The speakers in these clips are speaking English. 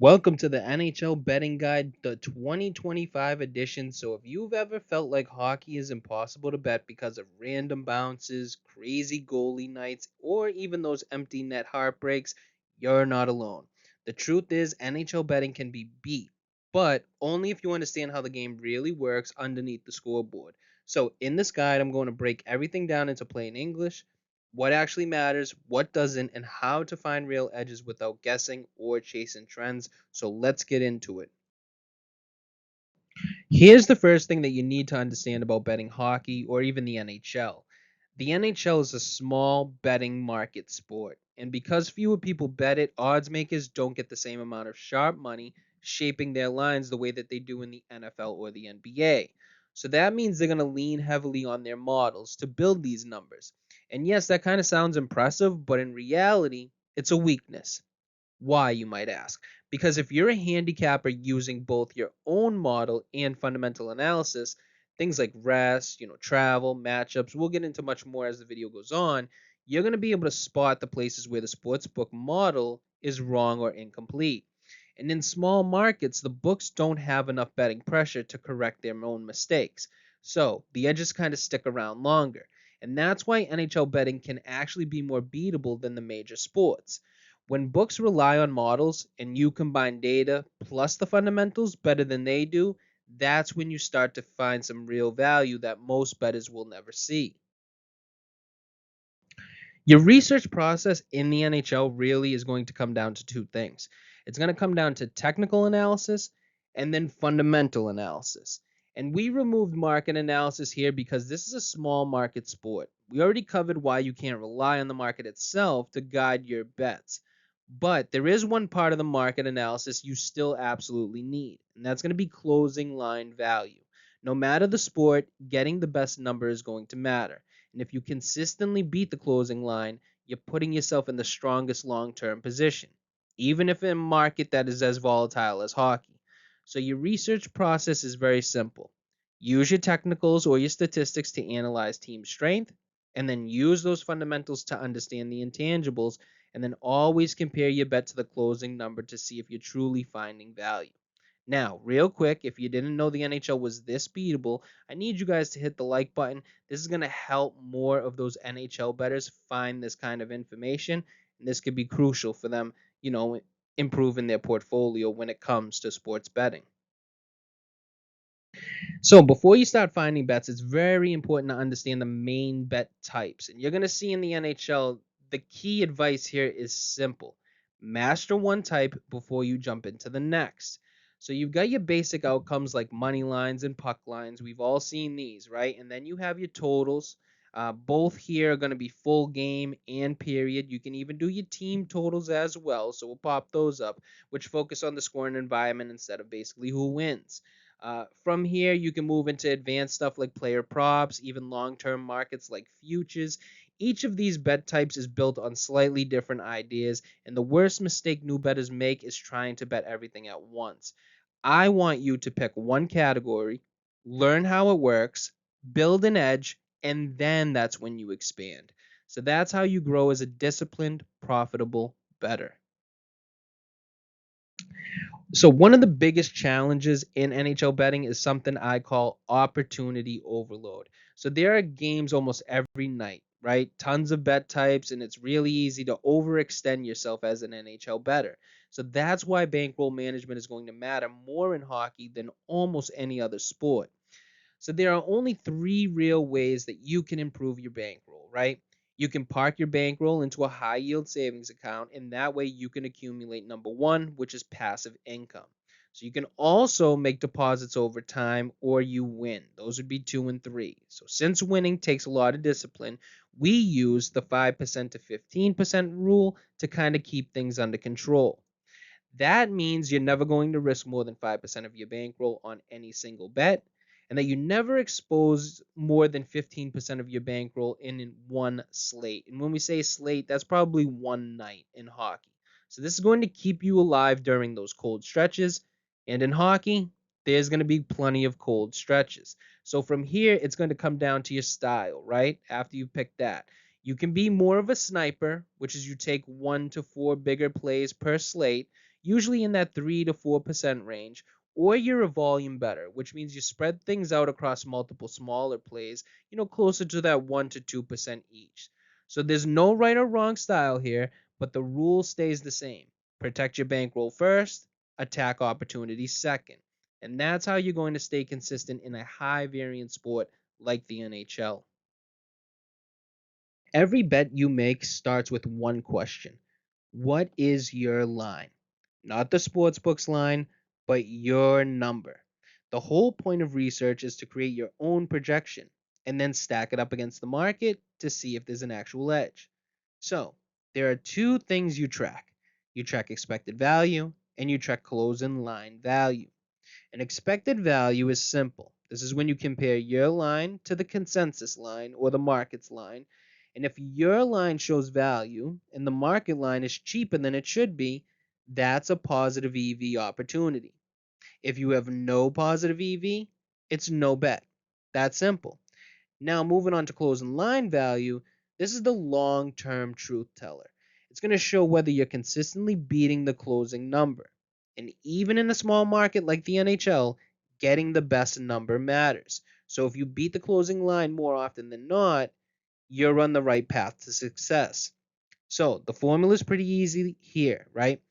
Welcome to the NHL Betting Guide, the 2025 edition. So, if you've ever felt like hockey is impossible to bet because of random bounces, crazy goalie nights, or even those empty net heartbreaks, you're not alone. The truth is, NHL betting can be beat, but only if you understand how the game really works underneath the scoreboard. So, in this guide, I'm going to break everything down into plain English, what actually matters, what doesn't, and how to find real edges without guessing or chasing trends. So let's get into it. Here's the first thing that you need to understand about betting hockey or even the NHL. The NHL is a small betting market sport, and because fewer people bet it, odds makers don't get the same amount of sharp money shaping their lines the way that they do in the NFL or the NBA. So that means they're going to lean heavily on their models to build these numbers. And yes, that kind of sounds impressive, but in reality, it's a weakness. Why, you might ask? Because if you're a handicapper using both your own model and fundamental analysis, things like rest, travel, matchups, we'll get into much more as the video goes on, you're going to be able to spot the places where the sportsbook model is wrong or incomplete. And in small markets, the books don't have enough betting pressure to correct their own mistakes. So the edges kind of stick around longer. And that's why NHL betting can actually be more beatable than the major sports. When books rely on models and you combine data plus the fundamentals better than they do, that's when you start to find some real value that most bettors will never see. Your research process in the NHL really is going to come down to two things. It's going to come down to technical analysis and then fundamental analysis. And we removed market analysis here because this is a small market sport. We already covered why you can't rely on the market itself to guide your bets. But there is one part of the market analysis you still absolutely need, and that's going to be closing line value. No matter the sport, getting the best number is going to matter. And if you consistently beat the closing line, you're putting yourself in the strongest long term position, even if in a market that is as volatile as hockey. So, your research process is very simple. Use your technicals or your statistics to analyze team strength, and then use those fundamentals to understand the intangibles, and then always compare your bet to the closing number to see if you're truly finding value. Now, real quick, if you didn't know the NHL was this beatable, I need you guys to hit the like button. This is going to help more of those NHL bettors find this kind of information, and this could be crucial for them, improving their portfolio when it comes to sports betting. So, before you start finding bets, it's very important to understand the main bet types. And you're going to see in the NHL, the key advice here is simple: master one type before you jump into the next. So you've got your basic outcomes like money lines and puck lines. We've all seen these, right? And then you have your totals. Both here are going to be full game and period. You can even do your team totals as well. So we'll pop those up, which focus on the scoring environment instead of basically who wins. From here, you can move into advanced stuff like player props, even long term markets like futures. Each of these bet types is built on slightly different ideas, and the worst mistake new bettors make is trying to bet everything at once. I want you to pick one category, learn how it works, build an edge, and then that's when you expand. So that's how you grow as a disciplined, profitable bettor. So one of the biggest challenges in NHL betting is something I call opportunity overload. So there are games almost every night, right? Tons of bet types, and it's really easy to overextend yourself as an NHL bettor. So that's why bankroll management is going to matter more in hockey than almost any other sport. So there are only three real ways that you can improve your bankroll, right? You can park your bankroll into a high yield savings account, and that way you can accumulate number one, which is passive income. So you can also make deposits over time or you win. Those would be two and three. So since winning takes a lot of discipline, we use the 5% to 15% rule to kind of keep things under control. That means you're never going to risk more than 5% of your bankroll on any single bet, and that you never expose more than 15% of your bankroll in one slate. And when we say slate, that's probably one night in hockey. So this is going to keep you alive during those cold stretches. And in hockey, there's going to be plenty of cold stretches. So from here, it's going to come down to your style, right? After you pick that. You can be more of a sniper, which is you take 1 to 4 bigger plays per slate. usually in that 3 to 4% range, or you're a volume bettor, which means you spread things out across multiple smaller plays, closer to that 1 to 2% each. So there's no right or wrong style here, but the rule stays the same. Protect your bankroll first, attack opportunities second. And that's how you're going to stay consistent in a high variance sport like the NHL. Every bet you make starts with one question. What is your line? Not the sportsbook's line, but your number. The whole point of research is to create your own projection and then stack it up against the market to see if there's an actual edge. So, there are two things you track. You track expected value and you track closing line value. An expected value is simple. This is when you compare your line to the consensus line or the market's line. And if your line shows value and the market line is cheaper than it should be, that's a positive EV opportunity. If you have no positive EV, it's no bet. That's simple. Now, moving on to closing line value, this is the long term truth teller. It's going to show whether you're consistently beating the closing number. And even in a small market like the NHL, getting the best number matters. So if you beat the closing line more often than not, you're on the right path to success. So the formula is pretty easy here, right?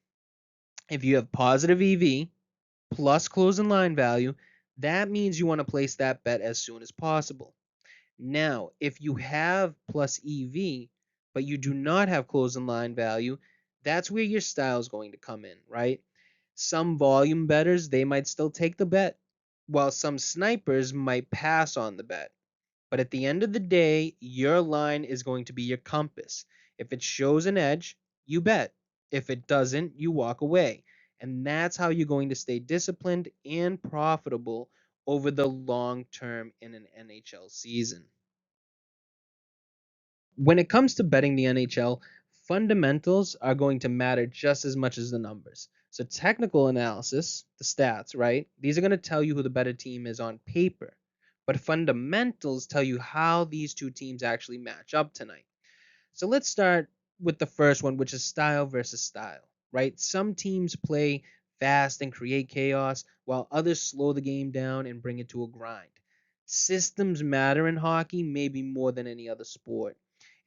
If you have positive EV plus closing line value, that means you want to place that bet as soon as possible. Now, if you have plus EV, but you do not have closing line value, that's where your style is going to come in, right? Some volume bettors, they might still take the bet, while some snipers might pass on the bet. But at the end of the day, your line is going to be your compass. If it shows an edge, you bet. If it doesn't, you walk away. And that's how you're going to stay disciplined and profitable over the long term in an NHL season. When it comes to betting the NHL, fundamentals are going to matter just as much as the numbers. So, technical analysis, the stats, right? These are going to tell you who the better team is on paper. But fundamentals tell you how these two teams actually match up tonight. So let's start with the first one, which is style versus style, right? Some teams play fast and create chaos, while others slow the game down and bring it to a grind. Systems matter in hockey, maybe more than any other sport.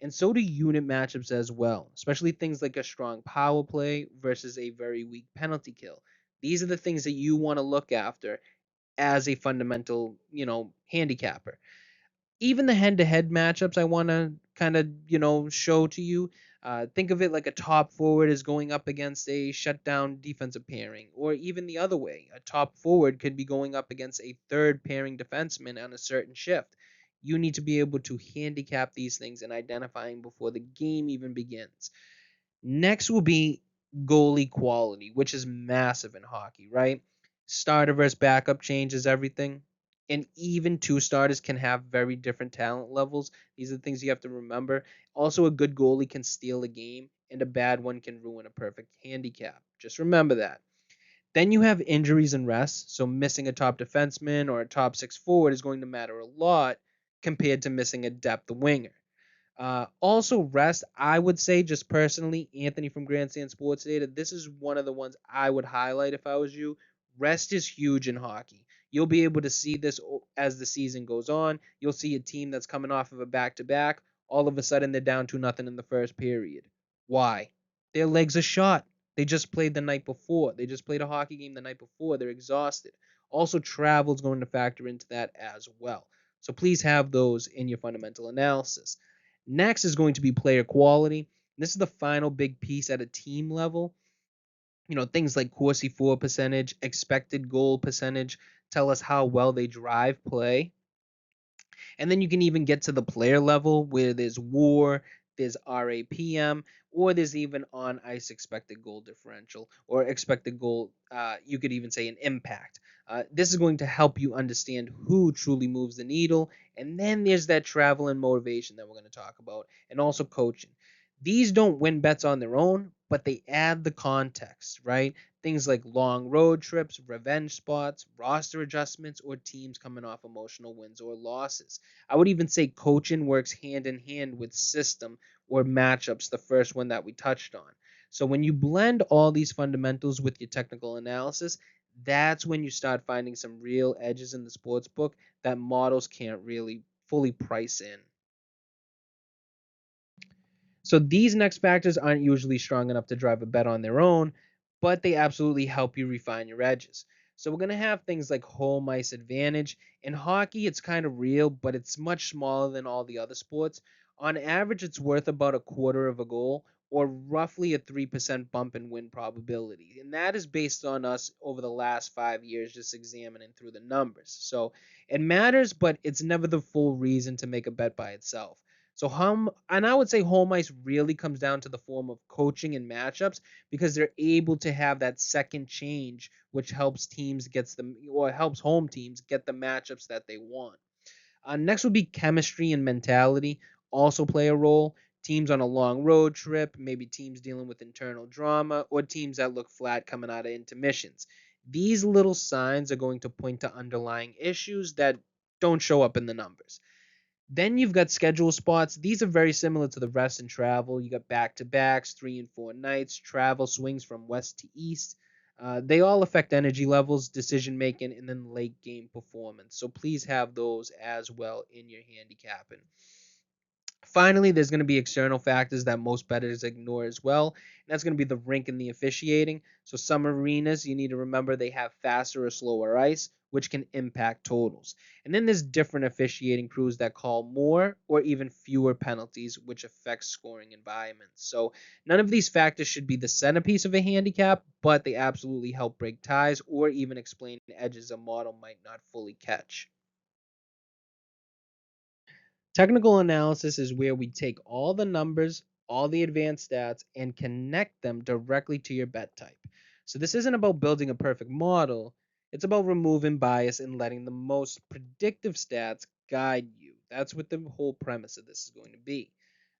And so do unit matchups as well, especially things like a strong power play versus a very weak penalty kill. These are the things that you want to look after as a fundamental, handicapper. Even the head-to-head matchups I want to kind of, show to you. Think of it like a top forward is going up against a shutdown defensive pairing, or even the other way. A top forward could be going up against a third pairing defenseman on a certain shift. You need to be able to handicap these things and identifying before the game even begins. Next will be goalie quality, which is massive in hockey, right? Starter versus backup changes everything. And even two starters can have very different talent levels. These are the things you have to remember. Also, a good goalie can steal a game, and a bad one can ruin a perfect handicap. Just remember that. Then you have injuries and rest. So, missing a top defenseman or a top six forward is going to matter a lot compared to missing a depth winger. Also, rest, I would say, just personally, Anthony from Grandstand Sports Data, this is one of the ones I would highlight if I was you. Rest is huge in hockey. You'll be able to see this as the season goes on. You'll see a team that's coming off of a back to back. All of a sudden, they're down 2-0 in the first period. Why? Their legs are shot. They just played the night before. They just played a hockey game the night before. They're exhausted. Also, travel is going to factor into that as well. So please have those in your fundamental analysis. Next is going to be player quality. This is the final big piece at a team level. Things like Corsi for percentage, expected goal percentage tell us how well they drive play. And then you can even get to the player level where there's WAR, there's RAPM, or there's even on ice expected goal differential or expected goal. You could even say an impact. This is going to help you understand who truly moves the needle. And then there's that travel and motivation that we're going to talk about, and also coaching. These don't win bets on their own, but they add the context, right? Things like long road trips, revenge spots, roster adjustments, or teams coming off emotional wins or losses. I would even say coaching works hand in hand with system or matchups, the first one that we touched on. So when you blend all these fundamentals with your technical analysis, that's when you start finding some real edges in the sports book that models can't really fully price in. So these next factors aren't usually strong enough to drive a bet on their own, but they absolutely help you refine your edges. So we're going to have things like home ice advantage. In hockey, it's kind of real, but it's much smaller than all the other sports. On average, it's worth about a quarter of a goal or roughly a 3% bump in win probability. And that is based on us over the last 5 years just examining through the numbers. So it matters, but it's never the full reason to make a bet by itself. So and I would say home ice really comes down to the form of coaching and matchups because they're able to have that second change, which helps teams gets them or helps home teams get the matchups that they want. Next would be chemistry and mentality also play a role. Teams on a long road trip, maybe teams dealing with internal drama, or teams that look flat coming out of intermissions. These little signs are going to point to underlying issues that don't show up in the numbers. Then you've got schedule spots. These are very similar to the rest and travel. You got back to backs, 3 and 4 nights, travel swings from west to east. They all affect energy levels, decision making, and then late game performance. So please have those as well in your handicapping. Finally, there's going to be external factors that most bettors ignore as well, and that's going to be the rink and the officiating. So some arenas, you need to remember they have faster or slower ice, which can impact totals. And then there's different officiating crews that call more or even fewer penalties, which affects scoring environments. So none of these factors should be the centerpiece of a handicap, but they absolutely help break ties or even explain edges a model might not fully catch. Technical analysis is where we take all the numbers, all the advanced stats, and connect them directly to your bet type. So this isn't about building a perfect model, it's about removing bias and letting the most predictive stats guide you. That's what the whole premise of this is going to be.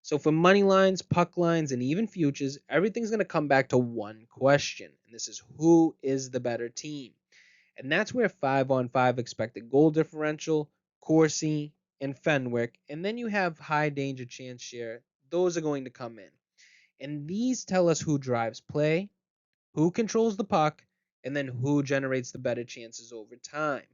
So for money lines, puck lines, and even futures, everything's going to come back to one question, and this is who is the better team? And that's where 5-on-5 expected goal differential, Corsi, and Fenwick, and then you have high danger chance share. Those are going to come in. And these tell us who drives play, who controls the puck, and then who generates the better chances over time.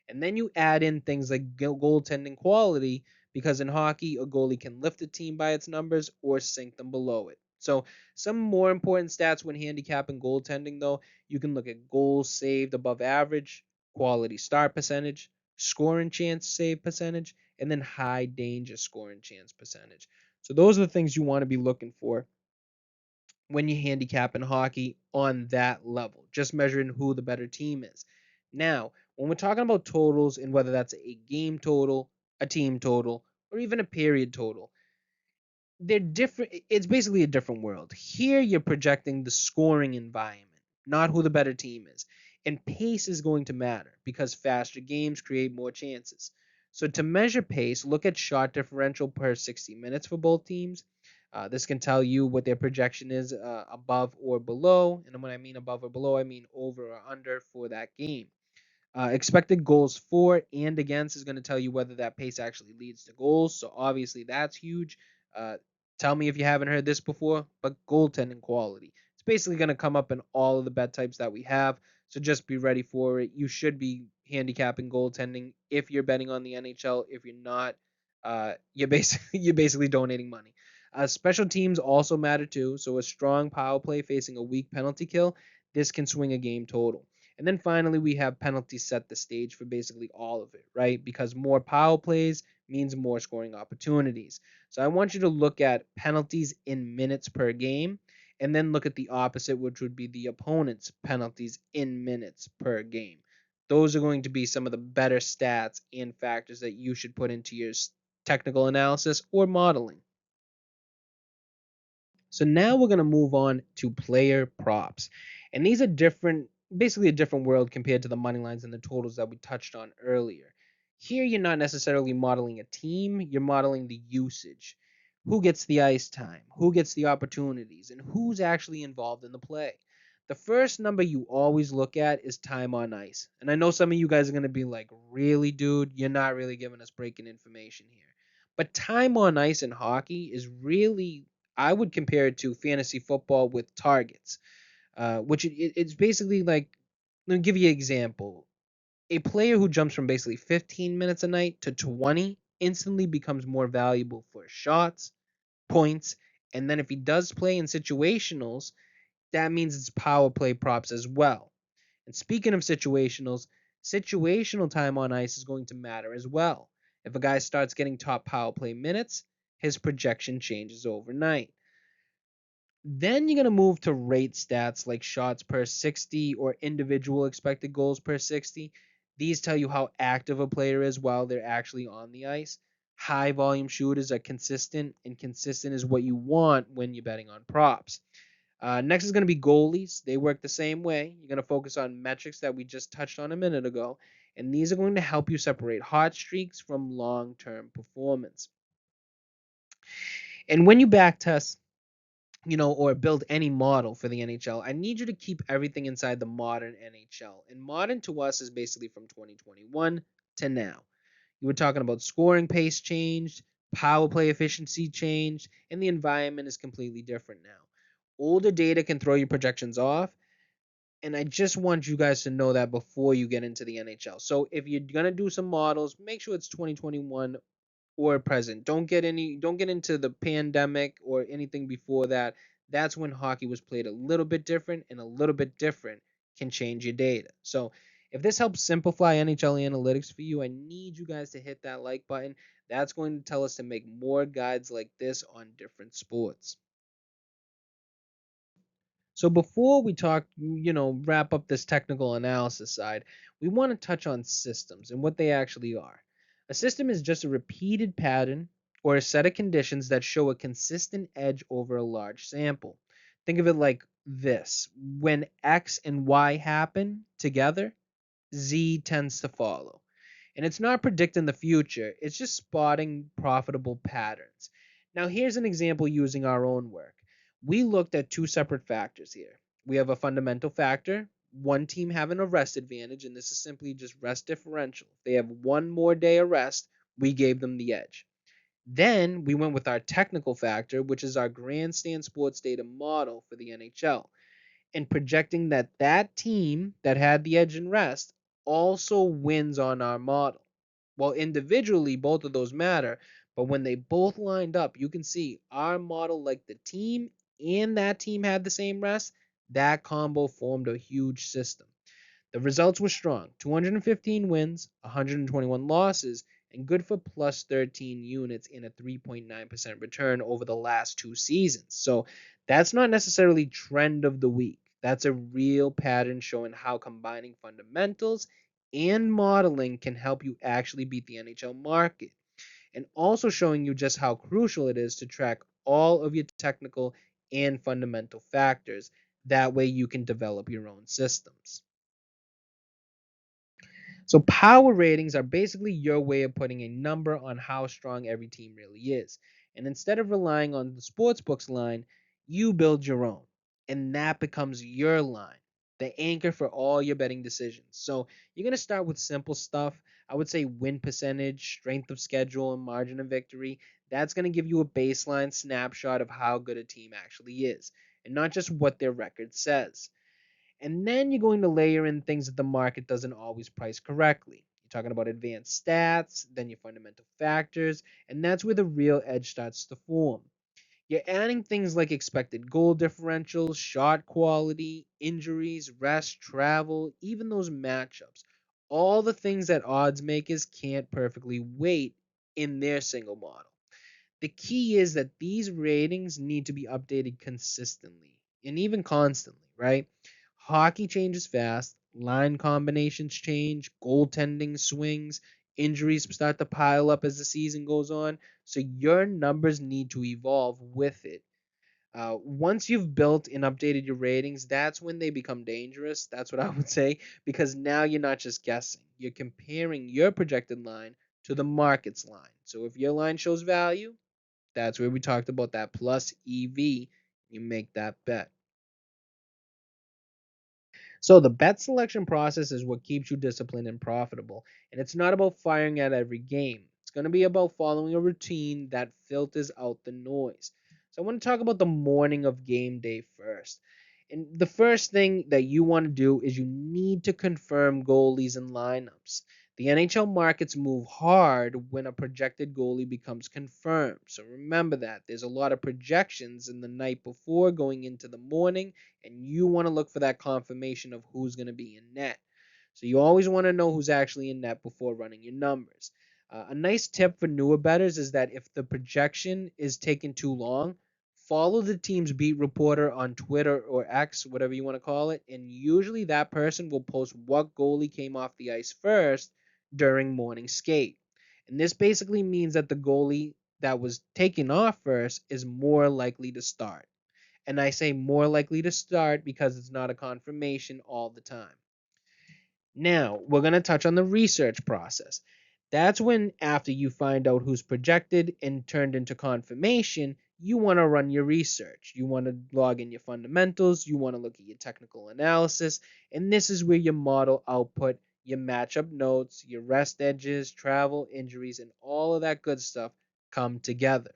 And then you add in things like goaltending quality, because in hockey, a goalie can lift a team by its numbers or sink them below it. So, some more important stats when handicapping goaltending, though, you can look at goals saved above average, quality start percentage, scoring chance save percentage, and then high danger scoring chance percentage. So, those are the things you want to be looking for when you handicap in hockey on that level, just measuring who the better team is. Now, when we're talking about totals and whether that's a game total, a team total, or even a period total, they're different. It's basically a different world. Here, you're projecting the scoring environment, not who the better team is. And pace is going to matter because faster games create more chances. So, to measure pace, look at shot differential per 60 minutes for both teams. This can tell you what their projection is above or below. And when I mean above or below, I mean over or under for that game. Expected goals for and against is going to tell you whether that pace actually leads to goals. So obviously that's huge. Uh, Tell me if you haven't heard this before, but goaltending quality. It's basically going to come up in all of the bet types that we have. So just be ready for it. You should be handicapping goaltending if you're betting on the NHL. If you're not, you're basically donating money. Special teams also matter too. So a strong power play facing a weak penalty kill, this can swing a game total. And then finally, we have penalties set the stage for basically all of it, right? Because more power plays means more scoring opportunities. So I want you to look at penalties in minutes per game and then look at the opposite, which would be the opponent's penalties in minutes per game. Those are going to be some of the better stats and factors that you should put into your technical analysis or modeling. So now we're going to move on to player props. And these are different, basically a different world compared to the money lines and the totals that we touched on earlier. Here, you're not necessarily modeling a team, you're modeling the usage. Who gets the ice time? Who gets the opportunities? And who's actually involved in the play? The first number you always look at is time on ice. And I know some of you guys are going to be like, really, dude? You're not really giving us breaking information here. But time on ice in hockey is really I would compare it to fantasy football with targets, which it's basically like, let me give you an example. A player who jumps from basically 15 minutes a night to 20 instantly becomes more valuable for shots, points, and then if he does play in situationals, that means it's power play props as well. And speaking of situationals, situational time on ice is going to matter as well. If a guy starts getting top power play minutes, his projection changes overnight. Then you're going to move to rate stats like shots per 60 or individual expected goals per 60. These tell you how active a player is while they're actually on the ice. High volume shooters are consistent, and consistent is what you want when you're betting on props. Next is going to be goalies. They work the same way. You're going to focus on metrics that we just touched on a minute ago, and these are going to help you separate hot streaks from long term performance. And when you backtest, or build any model for the NHL, I need you to keep everything inside the modern NHL. And modern to us is basically from 2021 to now. You were talking about scoring pace changed, power play efficiency changed, and the environment is completely different now. Older data can throw your projections off, and I just want you guys to know that before you get into the NHL. So if you're gonna do some models, make sure it's 2021 or present. Don't get into the pandemic or anything before that. That's when hockey was played a little bit different, and a little bit different can change your data. So if this helps simplify NHL analytics for you, I need you guys to hit that like button. That's going to tell us to make more guides like this on different sports. So before we talk, wrap up this technical analysis side, we want to touch on systems and what they actually are. A system is just a repeated pattern or a set of conditions that show a consistent edge over a large sample. Think of it like this. When X and Y happen together, Z tends to follow. And it's not predicting the future, it's just spotting profitable patterns. Now, here's an example using our own work. We looked at two separate factors here. We have a fundamental factor, one team having a rest advantage, and this is simply just rest differential. If they have one more day of rest, we gave them the edge. Then we went with our technical factor, which is our grandstand sports data model for the NHL, and projecting that that team that had the edge and rest also wins on our model. Well, individually, both of those matter, but when they both lined up, you can see our model, like the team and that team had the same rest, that combo formed a huge system. The results were strong: 215 wins, 121 losses, and good for plus 13 units in a 3.9% return over the last two seasons. So that's not necessarily trend of the week. That's a real pattern showing how combining fundamentals and modeling can help you actually beat the NHL market, and also showing you just how crucial it is to track all of your technical and fundamental factors. That way you can develop your own systems. So power ratings are basically your way of putting a number on how strong every team really is. And instead of relying on the sportsbook's line, you build your own. And that becomes your line, the anchor for all your betting decisions. So you're going to start with simple stuff. I would say win percentage, strength of schedule, and margin of victory. That's going to give you a baseline snapshot of how good a team actually is, and not just what their record says. And then you're going to layer in things that the market doesn't always price correctly. You're talking about advanced stats, then your fundamental factors, and that's where the real edge starts to form. You're adding things like expected goal differentials, shot quality, injuries, rest, travel, even those matchups. All the things that odds makers can't perfectly weight in their single model. The key is that these ratings need to be updated consistently and even constantly, right? Hockey changes fast, line combinations change, goaltending swings, injuries start to pile up as the season goes on. So your numbers need to evolve with it. Once you've built and updated your ratings, that's when they become dangerous. That's what I would say, because now you're not just guessing, you're comparing your projected line to the market's line. So if your line shows value, that's where we talked about that plus EV. You make that bet. So the bet selection process is what keeps you disciplined and profitable. And it's not about firing at every game. It's going to be about following a routine that filters out the noise. So I want to talk about the morning of game day first. And the first thing that you want to do is you need to confirm goalies and lineups. The NHL markets move hard when a projected goalie becomes confirmed. So remember that. There's a lot of projections in the night before going into the morning, and you want to look for that confirmation of who's going to be in net. So you always want to know who's actually in net before running your numbers. A nice tip for newer bettors is that if the projection is taking too long, follow the team's beat reporter on Twitter or X, whatever you want to call it, and usually that person will post what goalie came off the ice first during morning skate. And this basically means that the goalie that was taken off first is more likely to start. And I say more likely to start because it's not a confirmation all the time. Now, we're going to touch on the research process. That's when, after you find out who's projected and turned into confirmation, you want to run your research. You want to log in your fundamentals, you want to look at your technical analysis, and this is where your model output, your matchup notes, your rest edges, travel, injuries, and all of that good stuff come together.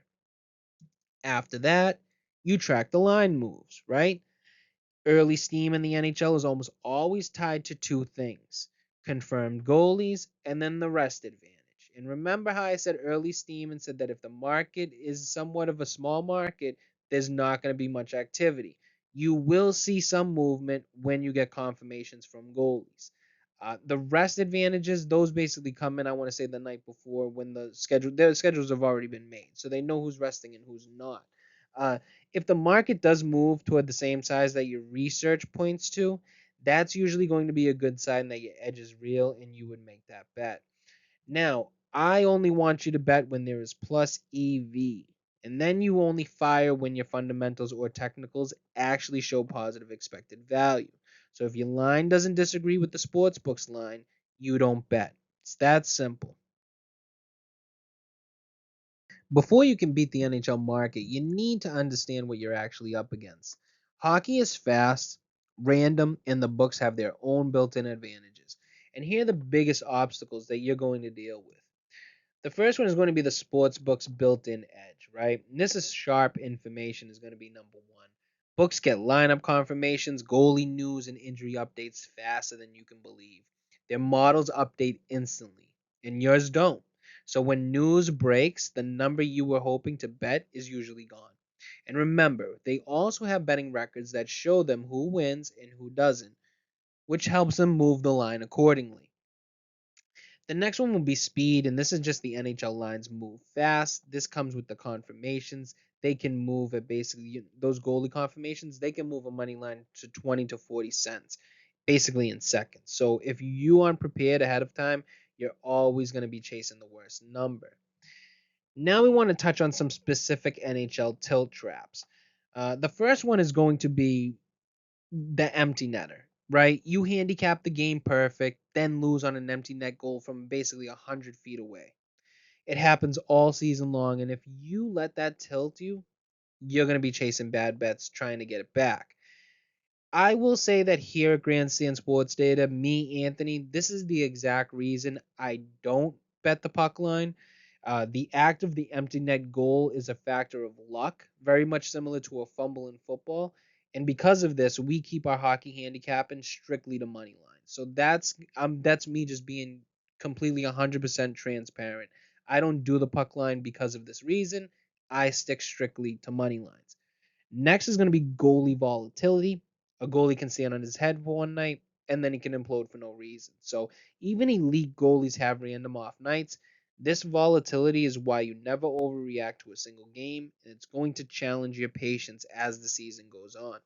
After that, you track the line moves, right? Early steam in the NHL is almost always tied to two things: confirmed goalies and then the rest advantage. And remember how I said early steam and said that if the market is somewhat of a small market, there's not going to be much activity. You will see some movement when you get confirmations from goalies. The rest advantages, those basically come in, I want to say, the night before when their schedules have already been made. So they know who's resting and who's not. Uh, if the market does move toward the same size that your research points to, that's usually going to be a good sign that your edge is real and you would make that bet. Now, I only want you to bet when there is plus EV, and then you only fire when your fundamentals or technicals actually show positive expected value. So if your line doesn't disagree with the sportsbook's line, you don't bet. It's that simple. Before you can beat the NHL market, you need to understand what you're actually up against. Hockey is fast, random, and the books have their own built in advantages. And here are the biggest obstacles that you're going to deal with. The first one is going to be the sports books built-in edge, right? And this is sharp information is going to be number one. Books get lineup confirmations, goalie news, and injury updates faster than you can believe. Their models update instantly, and yours don't. So when news breaks, the number you were hoping to bet is usually gone. And remember, they also have betting records that show them who wins and who doesn't, which helps them move the line accordingly. The next one will be speed, and this is just the NHL lines move fast. This comes with the confirmations. They can move at basically those goalie confirmations. They can move a money line to 20 to 40 cents, basically in seconds. So if you aren't prepared ahead of time, you're always going to be chasing the worst number. Now we want to touch on some specific NHL tilt traps. The first one is going to be the empty netter, right? You handicap the game perfect, then lose on an empty net goal from basically 100 feet away. It happens all season long, and if you let that tilt you, you're going to be chasing bad bets trying to get it back. I will say that here at Grandstand Sports Data, me, Anthony, this is the exact reason I don't bet the puck line. The act of the empty net goal is a factor of luck, very much similar to a fumble in football. And because of this, we keep our hockey handicapping strictly to money line. So that's me just being completely 100% transparent. I don't do the puck line because of this reason. I stick strictly to money lines. Next is going to be goalie volatility. A goalie can stand on his head for one night and then he can implode for no reason. So even elite goalies have random off nights. This volatility is why you never overreact to a single game, and it's going to challenge your patience as the season goes on.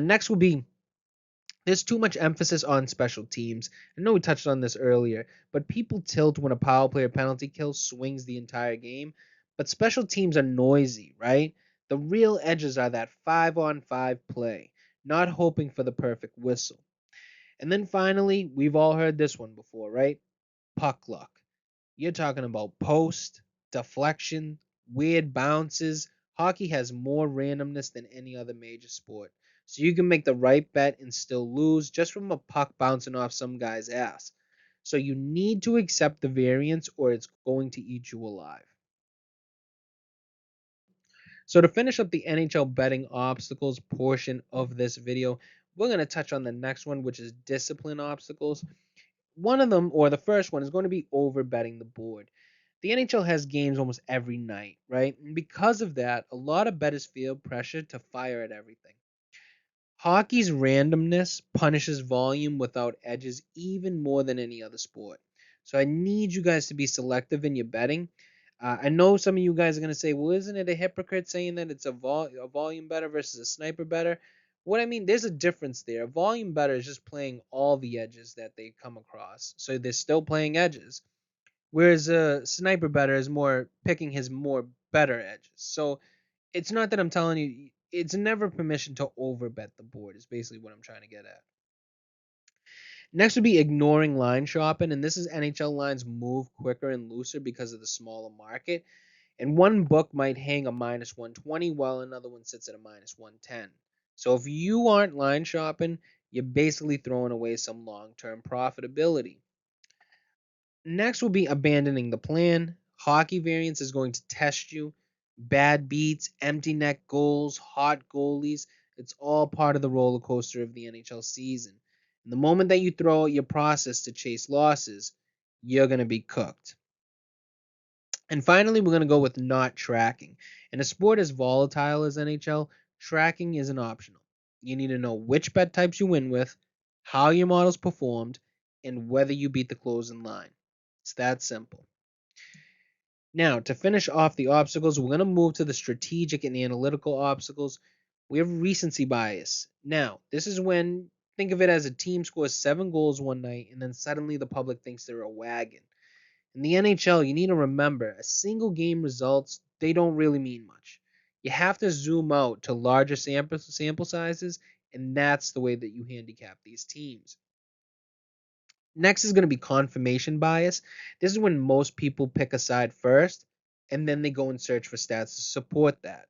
Next will be there's too much emphasis on special teams. I know we touched on this earlier, but people tilt when a power play or penalty kill swings the entire game. But special teams are noisy, right? The real edges are that 5-on-5 play, not hoping for the perfect whistle. And then finally, we've all heard this one before, right? Puck luck. You're talking about post, deflection, weird bounces. Hockey has more randomness than any other major sport. So you can make the right bet and still lose just from a puck bouncing off some guy's ass. So you need to accept the variance or it's going to eat you alive. So to finish up the NHL betting obstacles portion of this video, we're going to touch on the next one, which is discipline obstacles. One of them, or the first one, is going to be over betting the board. The NHL has games almost every night, right? And because of that, a lot of bettors feel pressure to fire at everything. Hockey's randomness punishes volume without edges even more than any other sport. So I need you guys to be selective in your betting. I know some of you guys are going to say, well, isn't it a hypocrite saying that it's a volume better versus a sniper better? What I mean, there's a difference there. A volume better is just playing all the edges that they come across. So they're still playing edges. Whereas a sniper better is more picking his more better edges. So it's not that I'm telling you, it's never permission to overbet the board, is basically what I'm trying to get at. Next would be ignoring line shopping, and this is NHL lines move quicker and looser because of the smaller market. And one book might hang a minus 120 while another one sits at a minus 110. So if you aren't line shopping, you're basically throwing away some long term profitability. Next will be abandoning the plan. Hockey variance is going to test you. Bad beats, empty net goals, hot goalies. It's all part of the roller coaster of the NHL season. And the moment that you throw out your process to chase losses, you're going to be cooked. And finally, we're going to go with not tracking. In a sport as volatile as NHL, tracking isn't optional. You need to know which bet types you win with, how your models performed, and whether you beat the closing line. It's that simple. Now, to finish off the obstacles, we're going to move to the strategic and analytical obstacles. We have recency bias. Now, this is when, think of it as a team scores 7 goals one night, and then suddenly the public thinks they're a wagon. In the NHL, you need to remember a single game results, they don't really mean much. You have to zoom out to larger sample sizes, and that's the way that you handicap these teams. Next is going to be confirmation bias. This is when most people pick a side first, and then they go and search for stats to support that.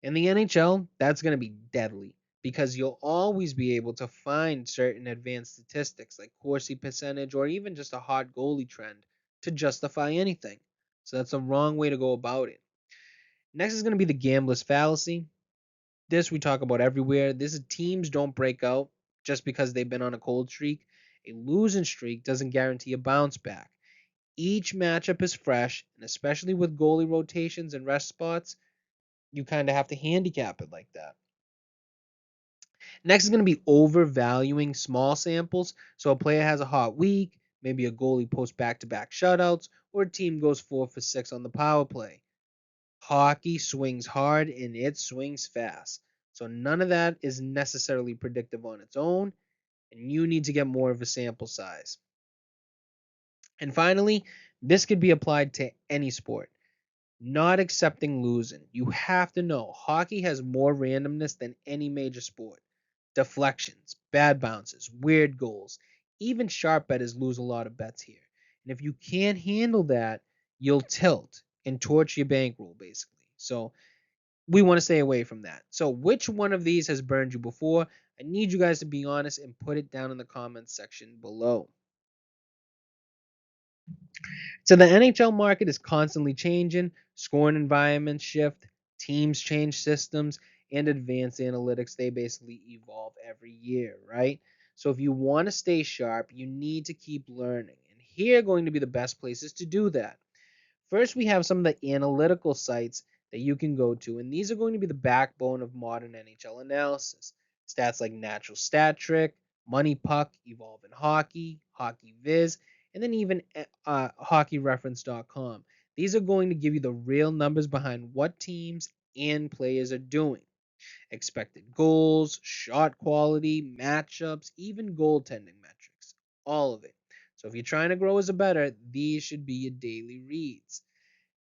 In the NHL, that's going to be deadly because you'll always be able to find certain advanced statistics like Corsi percentage or even just a hot goalie trend to justify anything. So that's a wrong way to go about it. Next is going to be the gambler's fallacy. This we talk about everywhere. This is teams don't break out just because they've been on a cold streak. A losing streak doesn't guarantee a bounce back. Each matchup is fresh, and especially with goalie rotations and rest spots, you kind of have to handicap it like that. Next is going to be overvaluing small samples. So a player has a hot week, maybe a goalie posts back-to-back shutouts, or a team goes 4 for 6 on the power play. Hockey swings hard and it swings fast. So none of that is necessarily predictive on its own, and you need to get more of a sample size. And finally, this could be applied to any sport. Not accepting losing. You have to know hockey has more randomness than any major sport. Deflections, bad bounces, weird goals. Even sharp bettors lose a lot of bets here. And if you can't handle that, you'll tilt and torch your bankroll, basically. So we want to stay away from that. So which one of these has burned you before? I need you guys to be honest and put it down in the comments section below. So the NHL market is constantly changing, scoring environments shift, teams change systems, and advanced analytics, they basically evolve every year, right? So if you want to stay sharp, you need to keep learning. And here are going to be the best places to do that. First, we have some of the analytical sites that you can go to, and these are going to be the backbone of modern NHL analysis. Stats like Natural Stat Trick, Money Puck, Evolve in Hockey, Hockey Viz, and then even hockeyreference.com. These are going to give you the real numbers behind what teams and players are doing. Expected goals, shot quality, matchups, even goaltending metrics. All of it. So if you're trying to grow as a bettor, these should be your daily reads.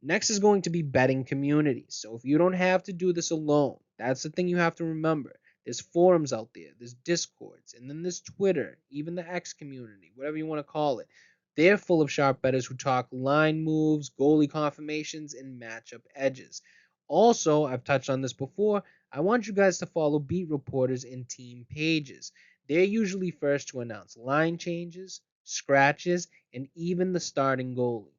Next is going to be betting communities. So if you don't have to do this alone, that's the thing you have to remember. There's forums out there, there's discords, and then there's Twitter, even the X community, whatever you want to call it. They're full of sharp bettors who talk line moves, goalie confirmations, and matchup edges. Also, I've touched on this before, I want you guys to follow beat reporters and team pages. They're usually first to announce line changes, scratches, and even the starting goalie.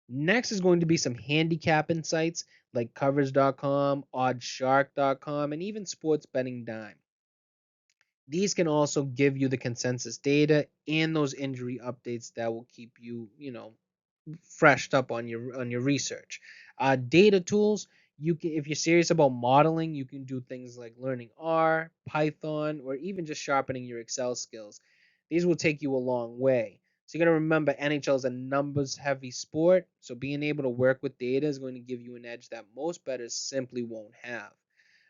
Next is going to be some handicapping sites like covers.com, oddshark.com, and even sports betting dime. These can also give you the consensus data and those injury updates that will keep you, freshed up on your research. Data tools, you can, if you're serious about modeling, you can do things like learning R, Python, or even just sharpening your Excel skills. These will take you a long way. So you got to remember, NHL is a numbers heavy sport, so being able to work with data is going to give you an edge that most bettors simply won't have.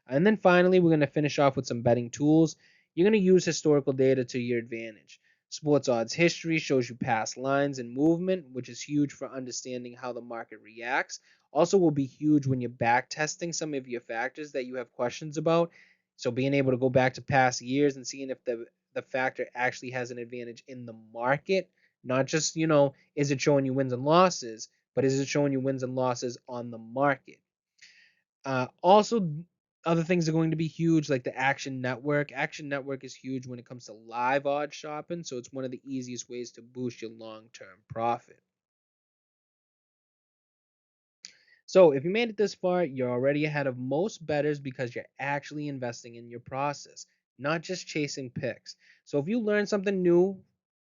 And then finally, we're going to finish off with some betting tools. You're going to use historical data to your advantage. Sports odds history shows you past lines and movement, which is huge for understanding how the market reacts. Also, will be huge when you're back testing some of your factors that you have questions about. So, being able to go back to past years and seeing if the factor actually has an advantage in the market, not just, is it showing you wins and losses, but is it showing you wins and losses on the market? Also, other things are going to be huge, like the Action Network. Action Network is huge when it comes to live odds shopping, so it's one of the easiest ways to boost your long-term profit. So if you made it this far, you're already ahead of most bettors because you're actually investing in your process, not just chasing picks. So if you learned something new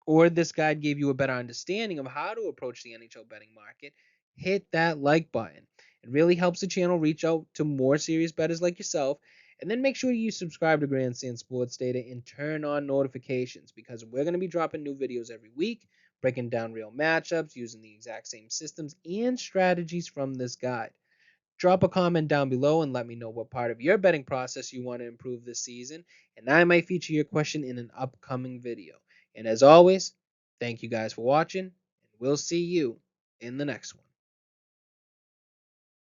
or this guide gave you a better understanding of how to approach the NHL betting market, hit that like button. It really helps the channel reach out to more serious bettors like yourself. And then make sure you subscribe to Grandstand Sports Data and turn on notifications because we're going to be dropping new videos every week, breaking down real matchups using the exact same systems and strategies from this guide. Drop a comment down below and let me know what part of your betting process you want to improve this season, and I might feature your question in an upcoming video. And as always, thank you guys for watching, and we'll see you in the next one.